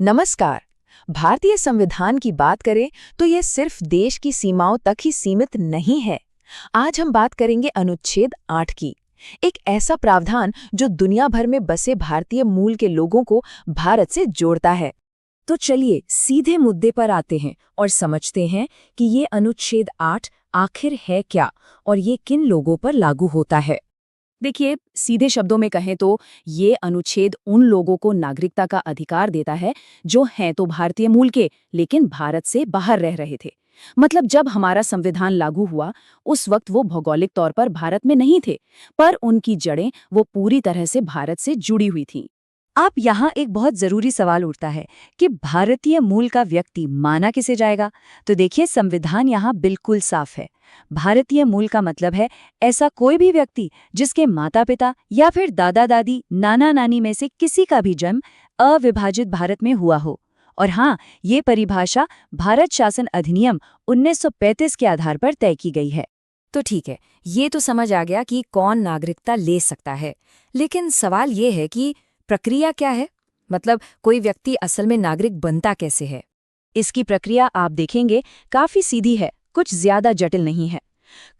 नमस्कार। भारतीय संविधान की बात करें तो ये सिर्फ देश की सीमाओं तक ही सीमित नहीं है। आज हम बात करेंगे अनुच्छेद 8 की। एक ऐसा प्रावधान जो दुनिया भर में बसे भारतीय मूल के लोगों को भारत से जोड़ता है। तो चलिए सीधे मुद्दे पर आते हैं और समझते हैं कि ये अनुच्छेद 8 आखिर है क्या और ये किन लोगों पर लागू होता है। देखिए, सीधे शब्दों में कहें तो ये अनुच्छेद उन लोगों को नागरिकता का अधिकार देता है जो हैं तो भारतीय मूल के लेकिन भारत से बाहर रह रहे थे। मतलब जब हमारा संविधान लागू हुआ उस वक्त वो भौगोलिक तौर पर भारत में नहीं थे, पर उनकी जड़ें वो पूरी तरह से भारत से जुड़ी हुई थीं। अब यहाँ एक बहुत जरूरी सवाल उठता है कि भारतीय मूल का व्यक्ति माना किसे जाएगा। तो देखिए, संविधान यहाँ बिल्कुल साफ है। भारतीय मूल का मतलब है ऐसा कोई भी व्यक्ति जिसके माता पिता या फिर दादा दादी नाना नानी में से किसी का भी जन्म अविभाजित भारत में हुआ हो। और हाँ, ये परिभाषा भारत शासन अधिनियम 1935 के आधार पर तय की गई है। तो ठीक है, ये तो समझ आ गया कि कौन नागरिकता ले सकता है। लेकिन सवाल ये है कि प्रक्रिया क्या है? मतलब कोई व्यक्ति असल में नागरिक बनता कैसे है? इसकी प्रक्रिया आप देखेंगे काफी सीधी है, कुछ ज्यादा जटिल नहीं है।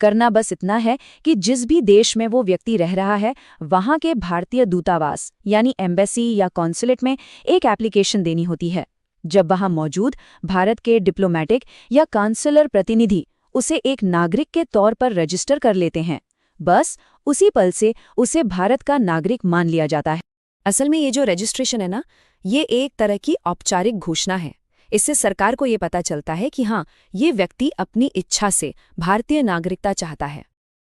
करना बस इतना है कि जिस भी देश में वो व्यक्ति रह रहा है वहां के भारतीय दूतावास यानी एम्बेसी या कॉन्सुलेट में एक एप्लीकेशन देनी होती है। जब वहां मौजूद भारत के डिप्लोमेटिक या काउंसलर प्रतिनिधि उसे एक नागरिक के तौर पर रजिस्टर कर लेते हैं, बस उसी पल से उसे भारत का नागरिक मान लिया जाता है। असल में ये जो रजिस्ट्रेशन है ना, ये एक तरह की औपचारिक घोषणा है। इससे सरकार को ये पता चलता है कि हाँ, ये व्यक्ति अपनी इच्छा से भारतीय नागरिकता चाहता है।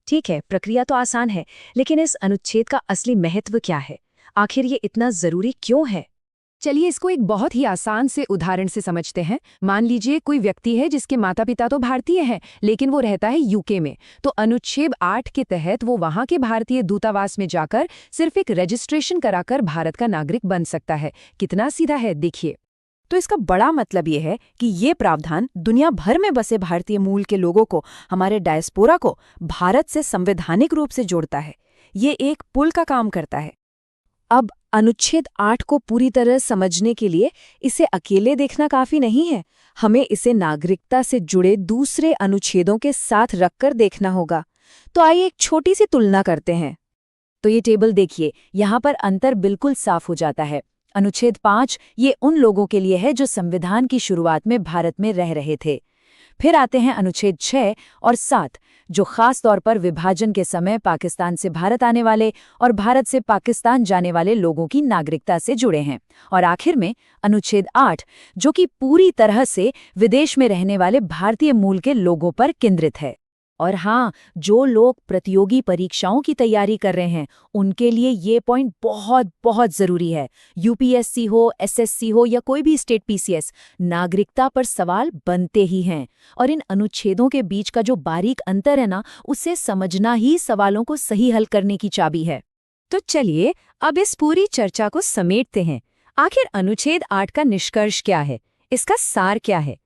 ठीक है, प्रक्रिया तो आसान है, लेकिन इस अनुच्छेद का असली महत्व क्या है? आखिर ये इतना जरूरी क्यों है? चलिए इसको एक बहुत ही आसान से उदाहरण से समझते हैं। मान लीजिए कोई व्यक्ति है जिसके माता पिता तो भारतीय हैं, लेकिन वो रहता है यूके में। तो अनुच्छेद 8 के तहत वो वहां के भारतीय दूतावास में जाकर सिर्फ एक रजिस्ट्रेशन कराकर भारत का नागरिक बन सकता है। कितना सीधा है, देखिए। तो इसका बड़ा मतलब ये है कि ये प्रावधान दुनिया भर में बसे भारतीय मूल के लोगों को, हमारे डायस्पोरा को भारत से संवैधानिक रूप से जोड़ता है। ये एक पुल का काम करता है। अब अनुच्छेद 8 को पूरी तरह समझने के लिए इसे अकेले देखना काफी नहीं है, हमें इसे नागरिकता से जुड़े दूसरे अनुच्छेदों के साथ रखकर देखना होगा। तो आइए एक छोटी सी तुलना करते हैं। तो ये टेबल देखिए, यहाँ पर अंतर बिल्कुल साफ हो जाता है। अनुच्छेद 5 ये उन लोगों के लिए है जो संविधान की शुरुआत में भारत में रह रहे थे। फिर आते हैं अनुच्छेद 6 और 7 जो खास तौर पर विभाजन के समय पाकिस्तान से भारत आने वाले और भारत से पाकिस्तान जाने वाले लोगों की नागरिकता से जुड़े हैं। और आखिर में अनुच्छेद 8 जो कि पूरी तरह से विदेश में रहने वाले भारतीय मूल के लोगों पर केंद्रित है। और हाँ, जो लोग प्रतियोगी परीक्षाओं की तैयारी कर रहे हैं उनके लिए ये पॉइंट बहुत बहुत ज़रूरी है। यूपीएससी हो, एसएससी हो या कोई भी स्टेट पीसीएस, नागरिकता पर सवाल बनते ही हैं। और इन अनुच्छेदों के बीच का जो बारीक अंतर है ना, उसे समझना ही सवालों को सही हल करने की चाबी है। तो चलिए अब इस पूरी चर्चा को समेटते हैं। आखिर अनुच्छेद 8 का निष्कर्ष क्या है? इसका सार क्या है?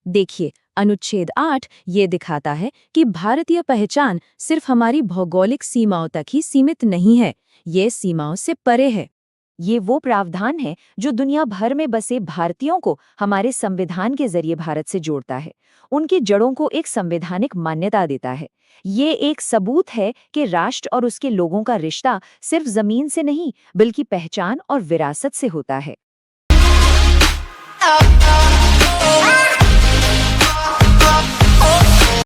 देखिए, अनुच्छेद 8 ये दिखाता है कि भारतीय पहचान सिर्फ हमारी भौगोलिक सीमाओं तक ही सीमित नहीं है, ये सीमाओं से परे है। ये वो प्रावधान है जो दुनिया भर में बसे भारतीयों को हमारे संविधान के जरिए भारत से जोड़ता है, उनकी जड़ों को एक संवैधानिक मान्यता देता है। ये एक सबूत है कि राष्ट्र और उसके लोगों का रिश्ता सिर्फ जमीन से नहीं बल्कि पहचान और विरासत से होता है।